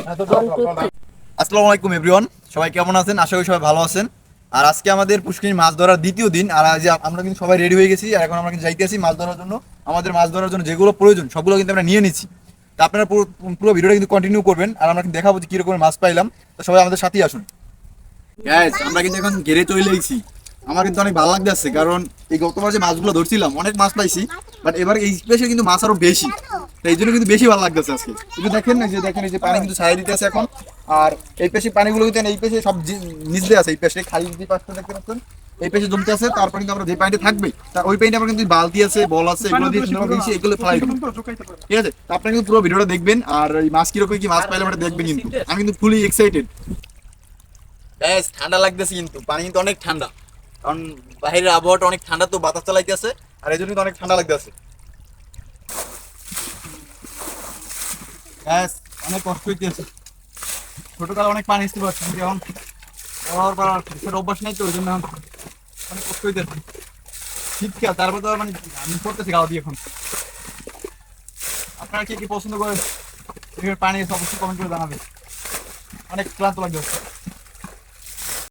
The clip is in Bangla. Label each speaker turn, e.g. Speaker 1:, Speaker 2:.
Speaker 1: আসসালামু আলাইকুম এভরিওয়ান, সবাই কেমন আছেন? আশা করি সবাই ভালো আছেন। আর আজকে আমাদের পুষ্কিনী মাছ ধরার দ্বিতীয় দিন। আর আজ আমরা কিন্তু সবাই রেডি হয়ে গেছি, আর এখন আমরা কিন্তু যাইতেছি মাছ ধরার জন্য। আমাদের মাছ ধরার জন্য যেগুলো প্রয়োজন সবগুলো কিন্তু আমরা নিয়ে নিচ্ছি। তো আপনারা পুরো পুরো ভিডিওটা কিন্তু কন্টিনিউ করবেন, আর আমরা কিন্তু দেখাবো যে কিরকম মাছ পাইলাম। তো সবাই আমাদের সাথেই আসুন। গ্যাস, আমরা কিন্তু এখন ঘেরে চলে এসেছি। আমার কিন্তু অনেক ভালো লাগতেছে, কারণ এই গতবার যে মাছগুলো ধরছিলাম অনেক মাছ পাইছি, বাট এবার এই স্পেশাল কিন্তু মাছ আরো বেশি। তো এই জন্য কিন্তু বেশি ভালো লাগতেছে আজকে। কিন্তু দেখেন না, যে দেখেন এই যে পানি কিন্তু ছায়া দিতে আছে এখন। আর এই পেশে পানিগুলো কিন্তু এই পেশে সব নিচ দিয়ে আছে, এই পেশে খালি যে পাশটা দেখতে পাচ্ছেন এই পেশে জমতে আছে। তারপর কিন্তু আমরা যে পানিটা থাকবে ওই পানিটা আমরা কিন্তু বালতি আছে, বল আছে, এগুলো দিয়ে সুন্দর করে এগুলো ফেলাই দেবো। ঠিক আছে, তো আপনারা কিন্তু পুরো ভিডিওটা দেখবেন, আর এই মাছ কিরকম কি মাছ পাইলে আমরা দেখবেন। কিন্তু আমি কিন্তু ফুলি এক্সাইটেড। ব্যাস, ঠান্ডা লাগতেছে, কিন্তু পানি কিন্তু অনেক ঠান্ডা, কারণ বাইরের আবহাওয়াটা অনেক ঠান্ডা, তো বাতাস চালাইতেছে, আর এই জন্য কিন্তু অনেক ঠান্ডা লাগতেছে। ব্যাস, অনেক কষ্ট হইতেছে। ছোটকালে অনেক পানি আসতে পারছি, কিন্তু এখন সেটা অভ্যাস নেই, তো ওই জন্য অনেক কষ্ট হইতেছে। শীতকাল, তারপর তো মানে আমি করতেছি গাও দিয়ে এখন। আপনারা কি কি পছন্দ করেন পানি, অবশ্যই কমেন্ট করে জানাবেন। অনেক ক্লান্ত লাগছে।